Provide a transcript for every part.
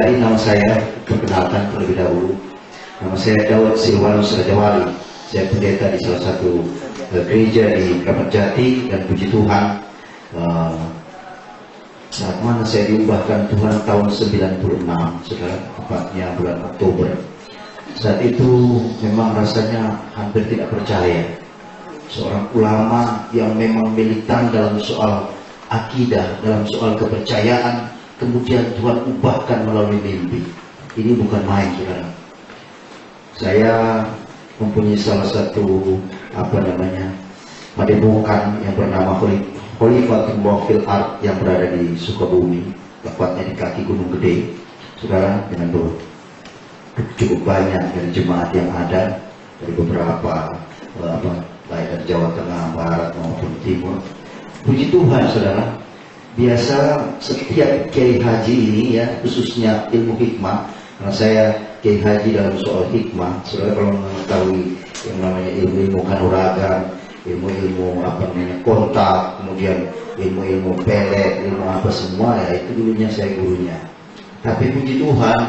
Jadi nama saya perkenalkan terlebih dahulu. Nama saya Daud Silwanus Rajawali. Saya pendeta di salah satu gereja di Kramatjati, dan puji Tuhan saat mana saya diubahkan Tuhan tahun 96, saudara, tepatnya bulan Oktober. Saat itu memang rasanya hampir tidak percaya. Seorang ulama yang memang militan dalam soal akidah, dalam soal kepercayaan, kemudian Tuhan ubahkan melalui mimpi. Ini bukan main, saudara. Saya mempunyai salah satu padepokan yang bernama Holy Fatima Fil Art yang berada di Sukabumi, tepatnya di kaki Gunung Gede, saudara, dengan cukup banyak dari jemaat yang ada dari beberapa baik dari Jawa Tengah, Barat maupun Timur. Puji Tuhan, saudara. Biasa setiap kiai haji ini, ya, khususnya ilmu hikmah, karena saya kiai haji dalam soal hikmah, saudara, kalau mengetahui yang namanya ilmu kanuragan, ilmu kontak, kemudian ilmu pelet, ilmu apa semua, ya itu dulunya saya gurunya. Tapi puji Tuhan,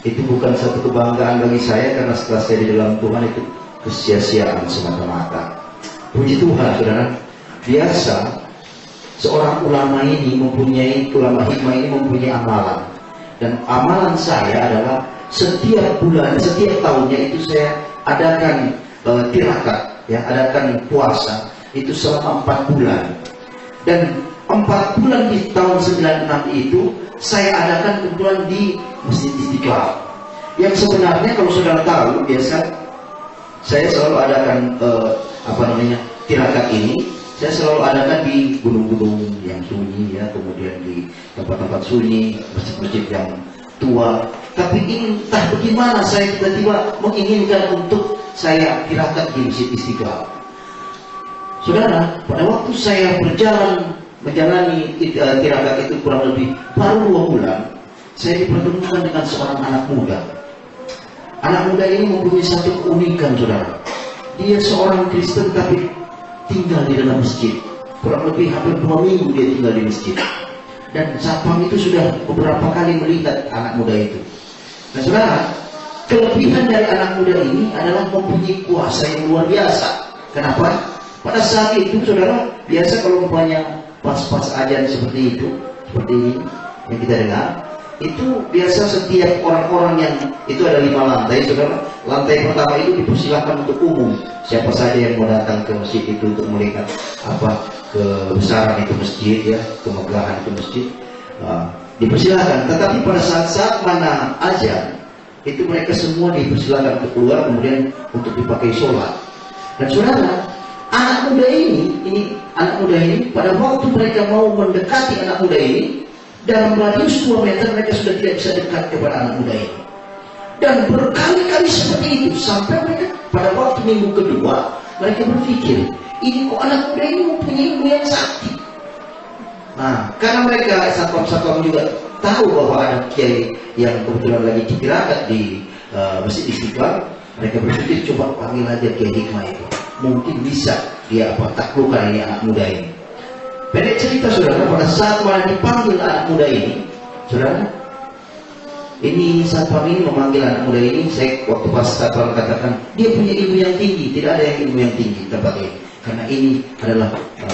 itu bukan satu kebanggaan bagi saya, karena setelah saya di dalam Tuhan itu kesia-siaan semata-mata. Puji Tuhan, saudara. Biasa seorang ulama hikmah ini mempunyai amalan, dan amalan saya adalah setiap bulan, setiap tahunnya itu saya adakan tirakat, ya, adakan puasa itu selama 4 bulan, dan 4 bulan di tahun 96 itu saya adakan kebetulan di Masjid Istiqlal, yang sebenarnya kalau saudara tahu, biasa saya selalu adakan tirakat ini. Saya selalu adakan di gunung-gunung yang sunyi, ya, kemudian di tempat-tempat sunyi, masjid-masjid yang tua. Tapi ini entah bagaimana saya tiba-tiba menginginkan untuk saya tirakat di Masjid Istiqlal. Saudara, pada waktu saya menjalani tirakat itu kurang lebih baru 2 bulan, saya dipertemukan dengan seorang anak muda. Anak muda ini mempunyai satu keunikan, saudara. Dia seorang Kristen tapi tinggal di dalam masjid. Kurang lebih hampir 2 minggu dia tinggal di masjid. Dan Sapam itu sudah beberapa kali melihat anak muda itu. Nah, saudara, kelebihan dari anak muda ini adalah mempunyai kuasa yang luar biasa. Kenapa? Pada saat itu, saudara, biasa kalau umpamanya pas-pas ajan seperti ini yang kita dengar, itu biasa setiap orang-orang yang itu ada 5 lantai, saudara. Lantai pertama itu dipersilakan untuk umum, siapa saja yang mau datang ke masjid itu untuk melihat kebesaran itu masjid, ya, kemegahan itu masjid, dipersilakan. Tetapi pada saat mana azan itu mereka semua dipersilakan untuk keluar, kemudian untuk dipakai sholat. Dan saudara, anak muda ini pada waktu mereka mau mendekati anak muda ini, dalam radius 2 meter mereka sudah tidak bisa dekat kepada anak muda ini. Dan berkali-kali seperti itu, sampai mereka pada waktu minggu kedua mereka berpikir, ini kok anak muda ini mempunyai ilmu yang sakti. Nah, karena mereka satpam juga tahu bahwa ada kiai yang kebetulan lagi tirakat di Masjid Istiqlal, mereka berpikir coba panggil aja kiai hikmah itu, mungkin bisa dia taklukkan ini anak muda ini. Pendek cerita, saudara, pada saat mana dipanggil anak muda ini, saudara, ini satpam ini memanggil anak muda ini. Saya waktu pas satpam katakan dia punya ilmu yang tinggi, tidak ada yang ilmu yang tinggi tempat ini, karena ini adalah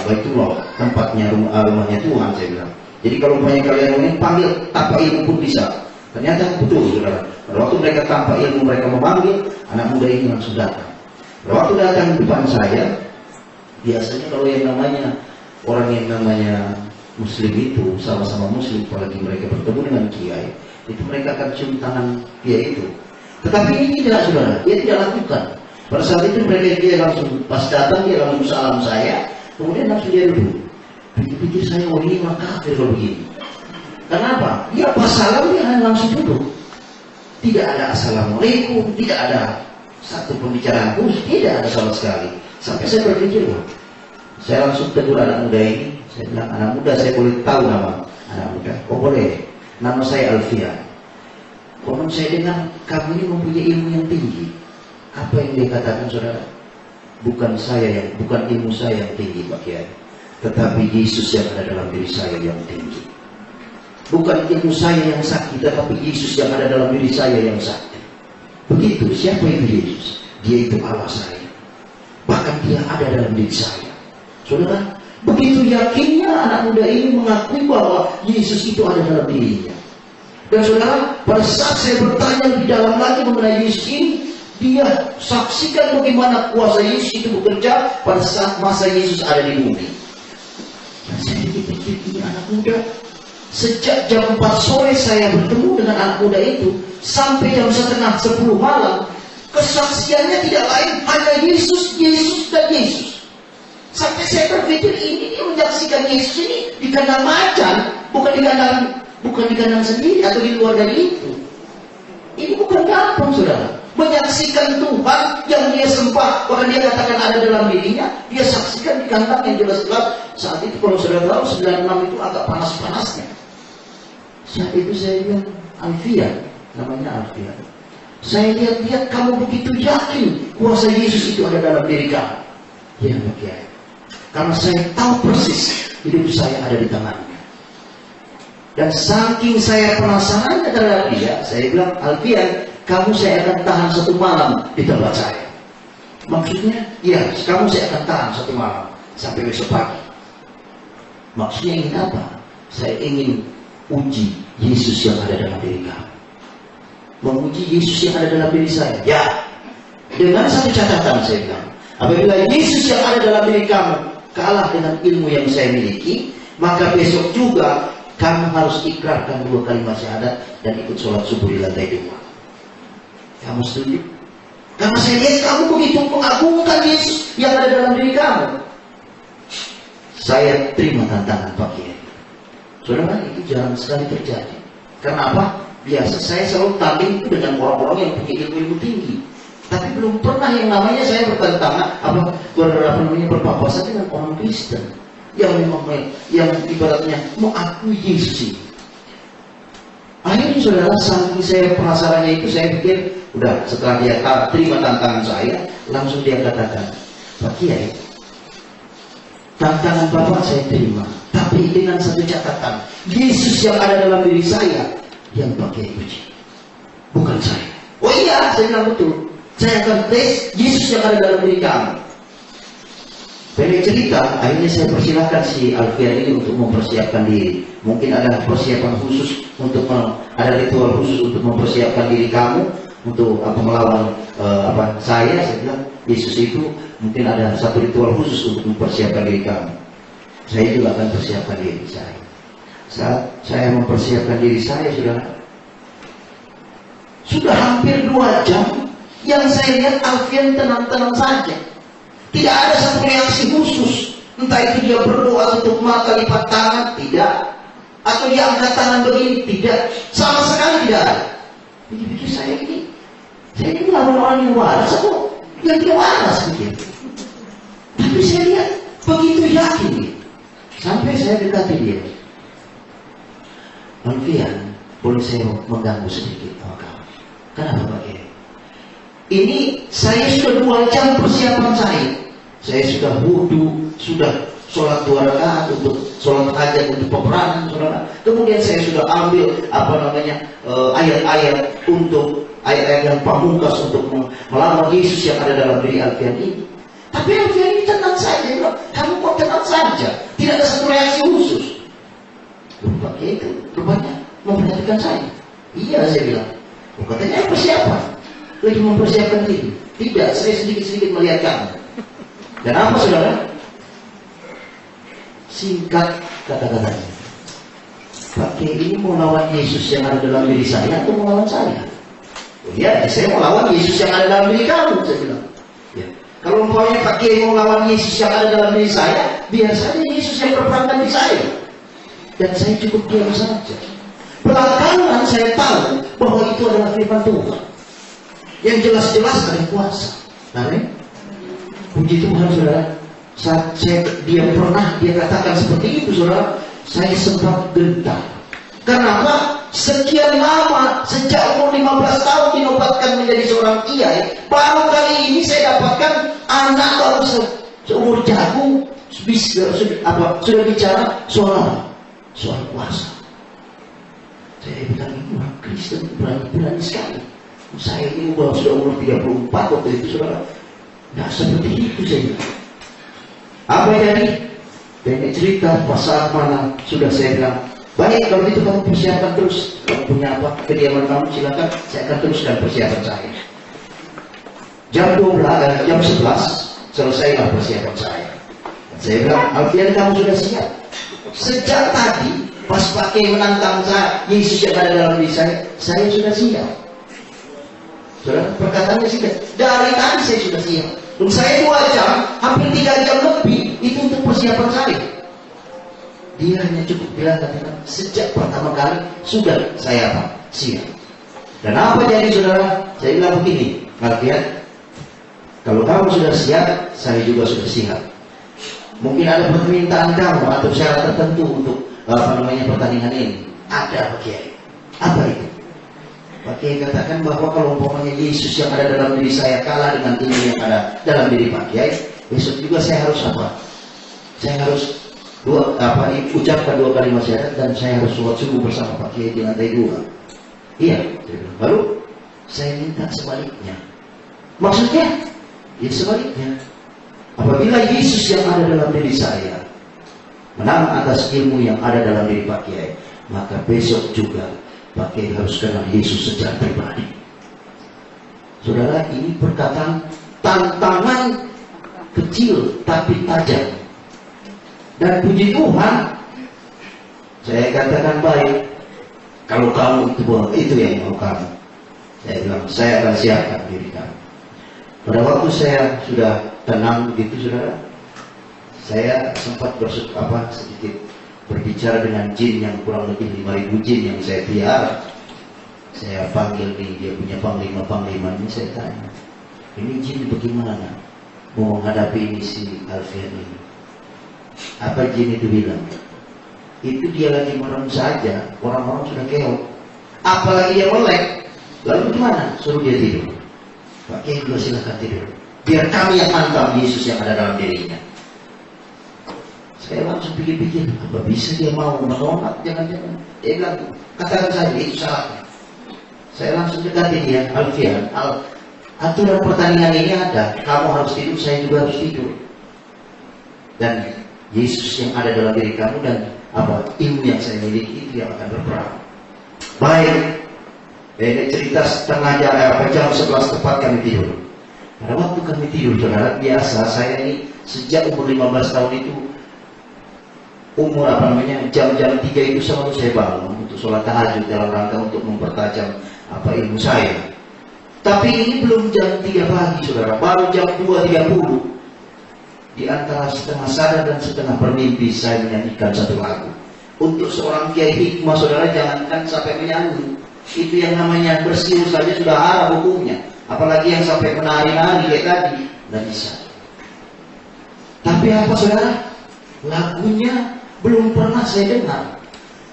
Baitullah, tempatnya rumahnya Tuhan, saya bilang. Jadi kalau banyak kalian ini panggil tanpa ilmu pun bisa. Ternyata betul, saudara. Pada waktu mereka tanpa ilmu mereka memanggil, anak muda ini langsung datang. Pada waktu datang di depan saya, biasanya kalau orang yang namanya muslim itu, sama-sama muslim, apalagi mereka bertemu dengan kiai, itu mereka akan cium tangan kiai itu. Tetapi ini tidak, saudara, dia tidak lakukan. Pada saat itu dia langsung, pas datang dia langsung salam saya, kemudian langsung dia duduk. Pikir saya, oh ini mah kafir kalau begini. Kenapa? Dia pas salam dia hanya langsung duduk. Tidak ada assalamualaikum, tidak ada satu pembicaraan khusus, tidak ada sama sekali. Sampai saya berpikir, saya langsung tegur anak muda ini. Saya bilang, anak muda, saya boleh tahu nama anak muda? Oh boleh, nama saya Alfian. Konon saya dengar kamu ini mempunyai ilmu yang tinggi. Apa yang dia katakan, saudara? Bukan ilmu saya yang tinggi, Pak Kiai, tetapi Yesus yang ada dalam diri saya yang tinggi. Bukan ilmu saya yang sakti, tetapi Yesus yang ada dalam diri saya yang sakti. Begitu. Siapa itu Yesus? Dia itu Allah saya. Bahkan dia ada dalam diri saya. Saudara, begitu yakinnya anak muda ini mengakui bahwa Yesus itu ada dalam dirinya. Dan saudara, pada saat saya bertanya di dalam lagi mengenai Yesus ini, dia saksikan bagaimana kuasa Yesus itu bekerja pada saat masa Yesus ada di bumi. Dan saya pikir ini anak muda. Sejak jam 4 sore saya bertemu dengan anak muda itu sampai jam setengah 10 malam, kesaksiannya tidak lain hanya Yesus, Yesus, dan Yesus. Sampai saya berpikir ini dia menyaksikan Yesus ini di kandang macan, bukan di kandang sendiri atau di luar dari itu. Ini bukan gampang, saudara. Menyaksikan Tuhan yang dia sembah, bahkan dia katakan ada dalam dirinya, dia saksikan di kandang yang jelas-jelas. Saat itu kalau saudara tahu 96 itu agak panas-panasnya. Saat itu saya bilang, Alfian, namanya Alfian, saya lihat-lihat kamu begitu yakin kuasa Yesus itu ada dalam diri kamu. Ya, Kiai. Karena saya tahu persis hidup saya ada di tangannya. Dan saking saya penasaran terhadap dia, saya bilang, Alfian, kamu saya akan tahan 1 malam di tempat saya. Maksudnya, ya, kamu saya akan tahan 1 malam sampai besok pagi. Maksudnya ingin apa? Saya ingin uji Yesus yang ada dalam diri kamu. Menguji Yesus yang ada dalam diri saya. Ya, dengan satu catatan saya bilang, apabila Yesus yang ada dalam diri kamu kalah dengan ilmu yang saya miliki, maka besok juga kamu harus ikrarkan 2 kalimat syahadat dan ikut sholat subuh di lantai 2. Kamu setuju? Karena saya lihat kamu begitu mengagungkan Yesus yang ada dalam diri kamu. Saya terima tantangan Pak Kiai. Saudara, itu jarang sekali terjadi. Kenapa? Biasa saya selalu tanding dengan orang-orang yang punya ilmu tinggi. Tapi belum pernah yang namanya saya bertentangan berpapasan dengan orang Kristen yang memang yang ibaratnya mengakui Yesus ini. Akhirnya saudara, saking saya penasarannya itu, saya pikir udah, setelah dia terima tantangan saya, langsung dia katakan, Pak Kiai, tantangan Bapak saya terima, tapi dengan satu catatan, Yesus yang ada dalam diri saya yang Pak Kiai uji, bukan saya. Oh iya, saya bilang betul. Saya akan tes Yesus yang ada dalam diri kamu. Pendek cerita, akhirnya saya persilahkan si Alfian ini untuk mempersiapkan diri. Mungkin ada persiapan khusus untuk ada ritual khusus untuk mempersiapkan diri kamu untuk melawan saya. Saya bilang Yesus itu mungkin ada satu ritual khusus untuk mempersiapkan diri kamu. Saya juga akan persiapkan diri saya. Saat saya mempersiapkan diri saya, sudah hampir 2 jam. Yang saya lihat Alfian tenang-tenang saja. Tidak ada satu reaksi khusus. Entah itu dia berdoa tutup mata, lipat tangan, tidak. Atau dia angkat tangan begini, tidak. Sama sekali tidak ada. Pikir-pikir saya ini melawan orang yang waras atau yang tidak waras begitu. Tapi saya lihat begitu yakin. Sampai saya dekati dia. Alfian, boleh saya mengganggu sedikit sama kamu? Kenapa Pak Kiai? Ini saya sudah 2 jam persiapan saya. Saya sudah wudhu, sudah sholat 2 rakaat untuk sholat hajat untuk peperangan, saudara. Kemudian saya sudah ambil ayat-ayat untuk ayat-ayat yang pamungkas untuk melawan Yesus yang ada dalam diri Alfian ini. Tapi Alfian ini tenang saja, kamu kok tenang saja, tidak ada satu reaksi khusus. Lupa itu, rupanya memperhatikan saya. Iya, saya bilang. Katanya persiapan. Lagi mempersiapkan diri. Tidak, saya sedikit-sedikit melihat kamu. Dan apa saudara? Singkat kata-katanya, Pak Kiai ini mau lawan Yesus yang ada dalam diri saya atau mau lawan saya? Oh iya, saya mau lawan Yesus yang ada dalam diri kamu, saya bilang. Ya. Kalau umpamanya Pak Kiai mau lawan Yesus yang ada dalam diri saya, biar saja Yesus yang berperankan di saya. Dan saya cukup diam saja. Belakangan saya tahu bahwa itu adalah firman Tuhan. Yang jelas-jelas ada kuasa. Amin. Puji Tuhan saudara. Saat dia katakan seperti itu saudara, saya sempat gentar. Kenapa? Sekian lama, sejak umur 15 tahun dinobatkan menjadi seorang kiai, baru kali ini saya dapatkan anak baru seumur jagung sudah bicara soal kuasa. Saya bilang, ini orang Kristen berani sekali. Saya ini sudah umur 34 waktu itu, saudara. Nah, seperti itu saya. Apa jadi? Banyak cerita pas saat mana sudah saya bilang, baik kalau itu kamu persiapkan terus. Kamu punya apa? Kediaman kamu silakan, saya akan teruskan persiapan saya. Jam 12, jam 11 selesailah persiapan saya. Saya bilang, Alfian kamu sudah siap? Sejak tadi pas pakai menantang saya, Yesus yang ada dalam diri saya sudah siap. Saudara, perkataannya sudah dari tadi saya sudah siap. Dan saya 2 jam, hampir 3 jam lebih itu untuk persiapan saya. Dia hanya cukup bilang katakan sejak pertama kali sudah saya apa? Siap. Dan apa jadi saudara? Saya bilang begini, Alfian, kalau kamu sudah siap, saya juga sudah siap. Mungkin ada permintaan kamu atau syarat tertentu untuk pertandingan ini. Ada, Pak Kiai. Apa itu? Pak Kiai katakan bahwa kalau umpamanya Yesus yang ada dalam diri saya kalah dengan ini yang ada dalam diri Pak Kiai, besok juga saya harus apa? Saya harus ucapkan 2 kalimat syahadat dan saya harus sholat subuh bersama Pak Kiai di lantai 2. Iya. Lalu saya minta sebaliknya. Maksudnya? Ya sebaliknya. Apabila Yesus yang ada dalam diri saya menang atas ilmu yang ada dalam diri Pak Kiai, maka besok juga Pak Kiai harus kenal Yesus secara pribadi. Saudara, ini perkataan tantangan kecil tapi tajam. Dan puji Tuhan, saya katakan baik. Kalau kamu itu yang mau kamu, saya bilang saya akan siapkan diri kamu. Pada waktu saya sudah tenang begitu, saudara, saya sempat sedikit berbicara dengan jin yang kurang lebih 5.000 jin yang saya pelihara. Saya panggil dia punya panglima ini, saya tanya, ini jin bagaimana mau menghadapi ini si Alfian ini? Apa jin itu bilang? Itu dia lagi merem saja, orang-orang sudah keok. Apalagi dia melek, lalu gimana? Suruh dia tidur. Pak Kiai juga silakan tidur. Biar kami yang mantap Yesus yang ada dalam dirinya. Saya langsung pikir-pikir, apa bisa dia mau menolak? Jangan-jangan. Dia bilang, katakan saja itu syaratnya. Saya langsung dekati dia, Alfian, aturan pertandingan ini ada. Kamu harus tidur, saya juga harus tidur. Dan Yesus yang ada dalam diri kamu dan ilmu yang saya miliki itu yang akan berperang. Baik. Beda cerita setengah jam 11 tepat kami tidur. Pada waktu kami tidur, saudara, biasa saya ini sejak umur 15 tahun itu jam-jam 3 itu selalu saya bangun untuk sholat tahajud dalam rangka untuk mempertajam ilmu saya. Tapi ini belum jam 3 pagi, saudara, baru jam 2.30. Di antara setengah sadar dan setengah bermimpi saya menyanyikan satu lagu. Untuk seorang kiai hikmah, saudara, jangankan sampai menyanyi. Itu yang namanya bersiul saja sudah haram hukumnya. Apalagi yang sampai menari-nari kayak tadi, tidak bisa. Tapi apa saudara? Lagunya belum pernah saya dengar.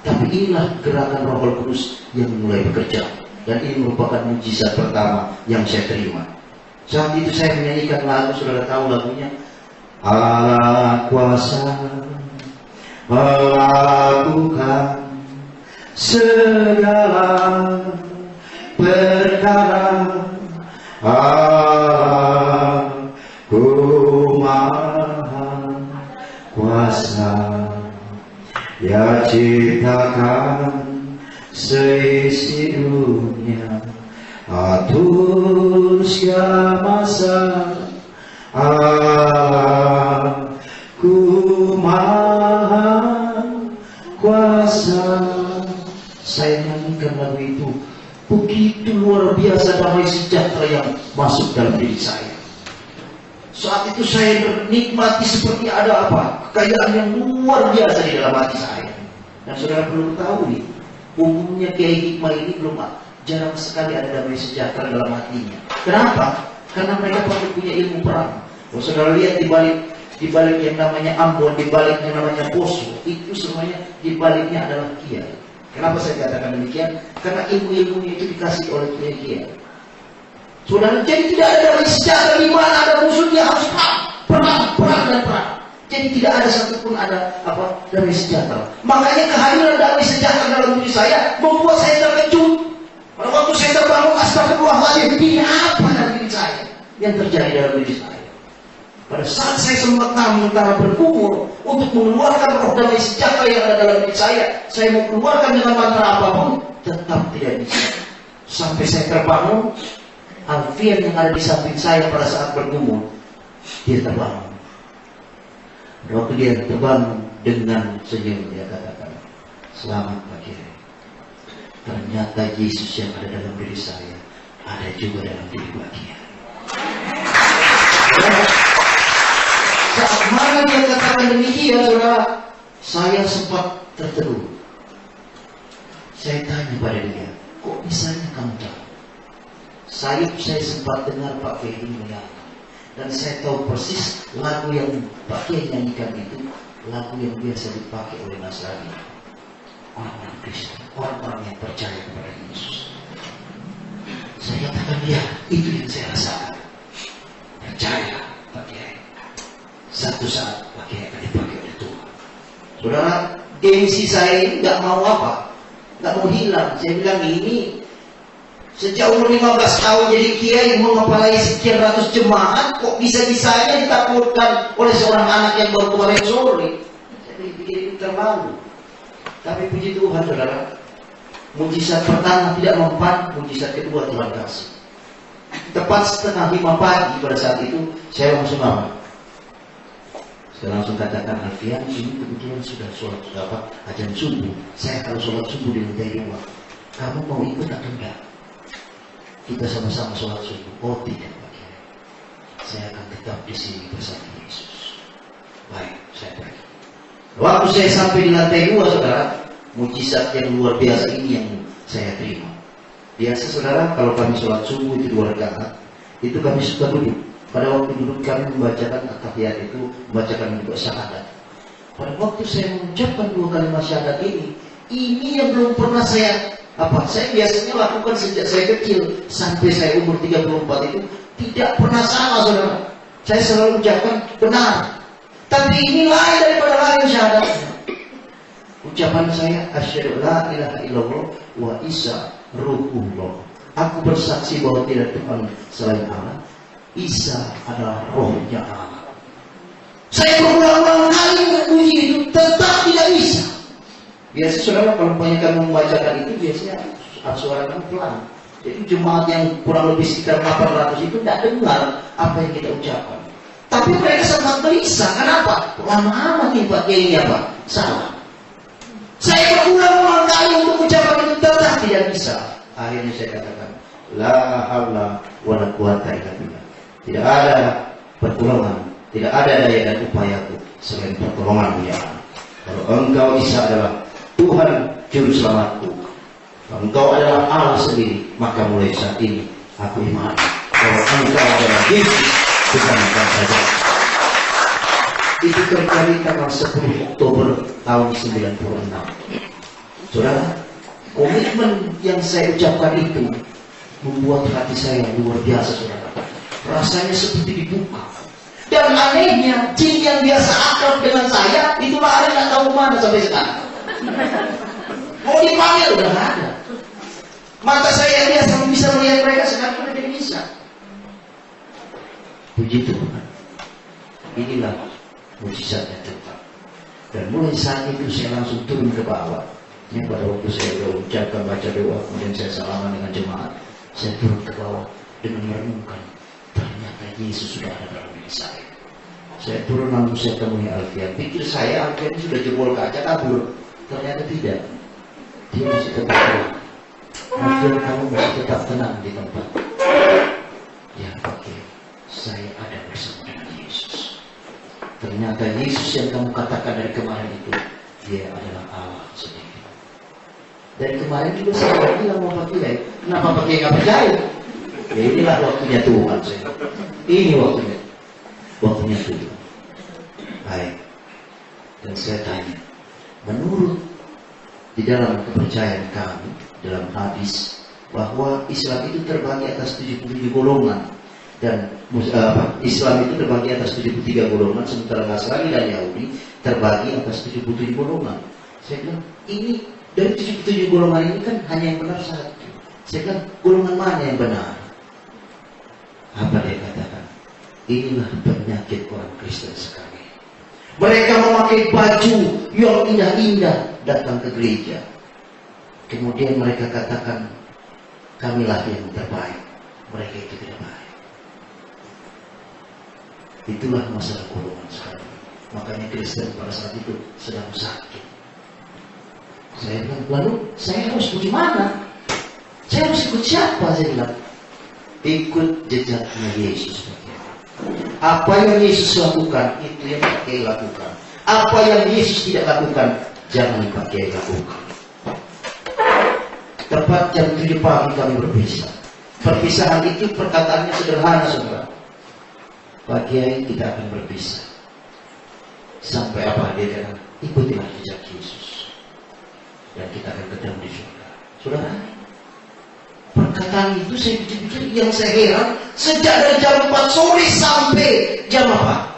Tapi inilah gerakan Roh Kudus yang mulai bekerja. Dan ini merupakan mujizat pertama yang saya terima. Saat itu saya menyanyikan lagu, saudara tahu lagunya? Allah kuasa melakukan segala perkara, Aku Maha Kuasa, Ya ciptakan seisi dunia, atur segala masa, Aku Maha Kuasa. Saya nyanyikan lagu itu, begitu luar biasa damai sejahtera yang masuk dalam diri saya. Saat itu saya menikmati seperti ada kekayaan yang luar biasa di dalam hati saya. Dan saudara perlu tahu nih, umumnya kiai hikmah ini jarang sekali ada damai sejahtera dalam hatinya. Kenapa? Karena mereka perlu punya ilmu perang. Kalau saudara lihat di balik yang namanya Ambon, di balik yang namanya Poso, itu semuanya di baliknya adalah kiai. Kenapa saya katakan demikian? Karena ilmu-ilmunya itu dikasih oleh kiai. Saudara, jadi tidak ada damai sejahtera di mana ada musuhnya, harus perang dan perang. Jadi tidak ada satupun ada damai sejahtera. Makanya kehadiran damai sejahtera dalam diri saya membuat saya terkejut. Pada waktu saya terbangun, astagfirullahaladzim, ini apa dalam diri saya yang terjadi dalam diri saya? Pada saat saya sempat mentara berkumur untuk mengeluarkan roh damai sejahtera yang ada dalam diri saya mau keluarkan dengan mantra apapun, tetap tidak bisa. Sampai saya terbangun, Alfian yang ada di samping saya pada saat bergumul, dia terbangun. Waktu dia terbangun dengan senyum, dia katakan, "Selamat Pak Kiai. Ternyata Yesus yang ada dalam diri saya ada juga dalam diri Pak Kiai." Saat mana dia katakan demikian, saudara, saya sempat tertegun. Saya tanya pada dia, "Kok misalnya kamu tahu?" Saya sempat dengar Pak Kiai ini menyanyi, dan saya tahu persis lagu yang Pak Kiai nyanyikan itu lagu yang biasa dipakai oleh Nasrani, orang-orang Kristen, orang-orang yang percaya kepada Yesus. Saya katakan, dia itu yang saya rasakan. Percaya Pak Kiai, satu saat Pak Kiai akan dipakai oleh Tuhan. Saudara, gengsi saya ini nggak mau nggak mau hilang. Saya bilang, ini sejak umur 15 tahun jadi kiai, mengepalai sekian ratus jemaat, kok bisa-bisanya ditakutkan oleh seorang anak yang baru kemarin sore. Jadi pikir itu terlalu. Tapi puji Tuhan, saudara, mujizat pertama tidak mempan, mujizat kedua Tuhan kasih. Tepat setengah 5 pagi pada saat itu, saya langsung ngomong. Saya langsung katakan, "Alfian, ini kebetulan sudah sholat ajan subuh. Saya akan sholat subuh di lantai 2. Kamu mau ikut atau enggak? Kita sama-sama sholat subuh." "Oh tidak Pak Kiai, saya akan tetap di sini bersama Yesus." Baik, saya pergi. Waktu saya sampai di lantai 2, saudara, mujizat yang luar biasa ini yang saya terima. Biasa saudara, kalau kami sholat subuh itu 2 rakaat, itu kami suka duduk. Pada waktu duduk kami membacakan at-tahiyat itu, membacakan juga syahadat. Pada waktu saya mengucapkan 2 kalimat syahadat ini yang belum pernah saya biasanya lakukan sejak saya kecil sampai saya umur 34 itu tidak pernah sama, saudara. Saya selalu ucapkan benar, tapi ini lain daripada lain syahadatnya. Ucapan saya, asyhadu la ilaha illallah wa Isa ruhullah. Aku bersaksi bahwa tidak Tuhan selain Allah. Isa adalah rohnya Allah. Saya berulang-ulang kali memuji itu, tetap tidak bisa. Biasa saudara, kalau kebanyakan membacakan itu biasanya suara kan pelan. Jadi jemaat yang kurang lebih sekitar 800 itu tidak dengar apa yang kita ucapkan. Tapi mereka sangat gelisah. Kenapa? Lama amat nih Pak Kiai salah. Saya berulang-ulang kali untuk ucapan itu, tetap tidak bisa. Akhirnya saya katakan, la haula wala quwata illa billah. Tidak ada pertolongan, tidak ada daya dan upayaku selain pertolongan Dia. Kalau Engkau Isa adalah Tuhan Juru Selamatku, kalau Engkau adalah Allah sendiri, maka mulai saat ini aku iman bahwa Engkau adalah Yesus, bukan Engkau saja. Itu terjadi tanggal 10 Oktober tahun 96. Saudara, komitmen yang saya ucapkan itu membuat hati saya luar biasa, saudara. Rasanya seperti dibuka. Dan anehnya, jin yang biasa akrab dengan saya itu lari nggak tahu kemana sampai sekarang. Mau dipanggil udah nggak ada. Mata saya yang biasa bisa melihat mereka sekarang sudah tidak bisa. Puji Tuhan. Inilah mujizatnya Tuhan. Dan mulai saat itu saya langsung turun ke bawah. Ini pada waktu saya sudah ucapkan baca doa, kemudian saya salaman dengan jemaat, saya turun ke bawah dengan merenungkan. Ternyata Yesus sudah ada dalam diri saya. Saya turun langsung saya temui Alfian. Pikir saya Alfian sudah jebol kaca kabur. Ternyata tidak. Dia masih tetap tenang. Alfian, kamu masih tetap tenang di tempat. Ya Pak, saya ada bersama dengan Yesus. Ternyata Yesus yang kamu katakan dari kemarin itu, Dia adalah Allah sendiri. Dari kemarin juga saya bilang mau Pak Kiai, kenapa Pak Kiai nggak percaya? Ya inilah waktunya Tuhan saya. Ini waktunya Tuhan. Baik. Dan saya tanya, menurut di dalam kepercayaan kami dalam hadis bahwa Islam itu terbagi atas 77 golongan. Dan Islam itu terbagi atas 73 golongan, sementara Nasrani dan Yahudi terbagi atas 77 golongan. Saya bilang, ini dari 77 golongan ini kan hanya yang benar satu. Saya bilang, golongan mana yang benar? Apa dia katakan? Inilah penyakit orang Kristen sekarang. Mereka memakai baju yang indah-indah datang ke gereja. Kemudian mereka katakan, kamilah yang terbaik. Mereka itu tidak baik. Itulah masalah golongan sekarang. Makanya Kristen pada saat itu sedang sakit. Saya bilang, lalu saya harus bagaimana? Saya harus ikut siapa? Saya bilang, ikut jejaknya Yesus. Apa yang Yesus lakukan, itu yang pakai lakukan. Apa yang Yesus tidak lakukan, jangan pakai lakukan. Tepat jam 7 pagi kami berpisah. Perpisahan itu perkataannya sederhana, saudara. Pak Kiai, kita akan berpisah. Sampai apa dia kata, ikutilah jejak Yesus. Dan kita akan ketemu di surga. Saudara, perkataan itu saya pikir-pikir, yang saya heran, sejak dari jam 4 sore sampai jam apa?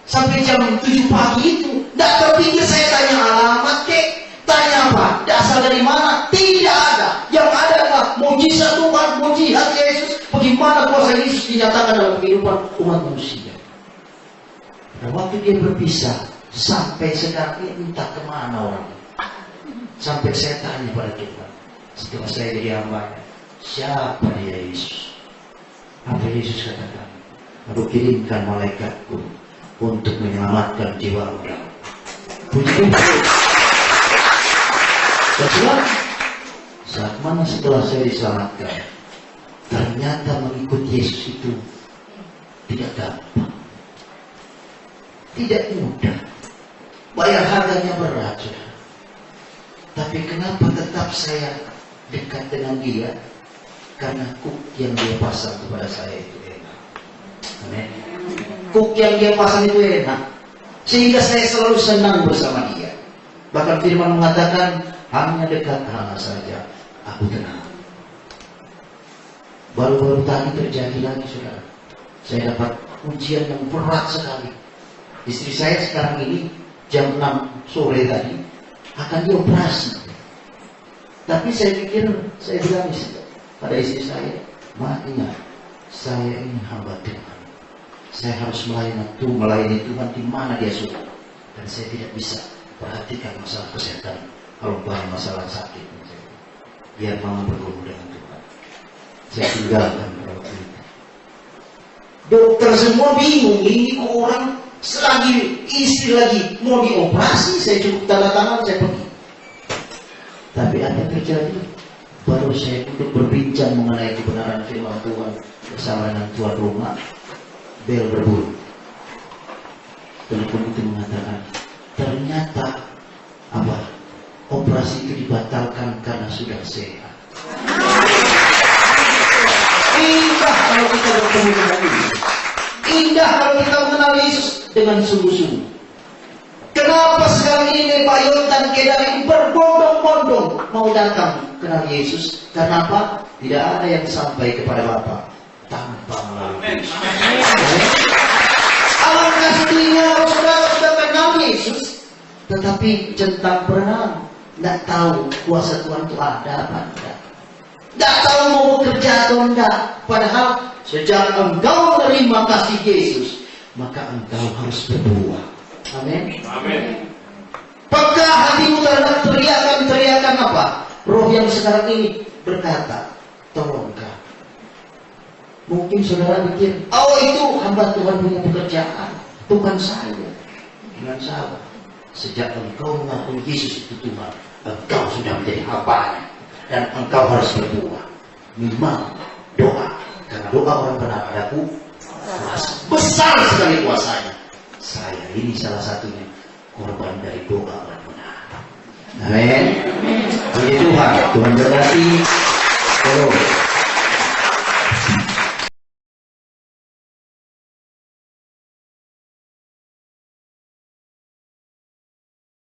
Sampai jam 7 pagi itu, tidak terpikir saya tanya alamat kek, tanya apa? Dasar dari mana? Tidak ada. Yang ada adalah mujizat Tuhan, mujizat Yesus. Bagaimana kuasa Yesus dinyatakan dalam kehidupan umat manusia. Dan waktu dia berpisah, sampai sekarang ini entah kemana orang. Sampai saya tanya pada Tuhan, setelah saya jadi hambanya, siapa dia Yesus? Apa Yesus katakan? Aku kirimkan malaikatku untuk menyelamatkan jiwamu. Puji Tuhan. Kecuali saat mana setelah saya diselamatkan, ternyata mengikut Yesus itu tidak gampang, tidak mudah, bayar harganya berat, saudara. Tapi kenapa tetap saya dekat dengan dia? Karena kuk yang dia pasang kepada saya itu enak. Amin. Kuk yang dia pasang itu enak, sehingga saya selalu senang bersama dia. Bahkan firman mengatakan, hanya dekat hanya saja aku tenang. Baru-baru tadi terjadi lagi, saudara. Saya dapat ujian yang berat sekali. Istri saya sekarang ini jam 6 sore tadi akan dioperasi. Tapi saya pikir, saya bilang pada istri saya, ingat, saya ini hamba Tuhan. Saya harus melayani Tuhan di mana dia suka. Dan saya tidak bisa perhatikan masalah kesehatan. Kalau banyak masalah sakit, biar mama bergumul dengan Tuhan. Saya tinggalkan waktu itu. Dokter semua bingung, ini kok orang selagi istri lagi mau dioperasi, saya cukup tanda tangan, saya pergi. Tapi apa yang terjadi? Baru saya duduk berbincang mengenai kebenaran firman Tuhan bersama dengan tuan rumah, bel berbunyi. Telepon itu mengatakan, ternyata apa? Operasi itu dibatalkan karena sudah sehat. Indah kalau kita bertemu dengan Yesus. Indah kalau kita mengenal Yesus dengan sungguh-sungguh. Kenapa sekarang ini Pak Yontan Kedari berbondong-bondong mau datang kenal Yesus? Karena apa? Tidak ada yang sampai kepada Bapa tanpa melalui Yesus. Alangkah sedihnya kalau saudara sudah kenal Yesus, tetapi centang berenang, tidak tahu kuasa Tuhan itu ada apa enggak. Tidak tahu mau bekerja atau enggak. Padahal sejak engkau menerima kasih Yesus, maka engkau harus berbuah. Amin. Amin. Peka hatimu terhadap teriakan-teriakan apa? Roh yang sekarang ini berkata, tolongkah. Mungkin saudara pikir, oh itu hamba Tuhan punya pekerjaan. Bukan saya. Dengan salah. Sejak engkau mengakui Yesus itu Tuhan, engkau sudah menjadi hambanya. Dan engkau harus berdoa. Minimal doa. Karena doa orang benar padaku besar sekali kuasanya. Saya ini salah satunya korban dari doa orang benar. Amin. Puji Tuhan. Tuhan berkati.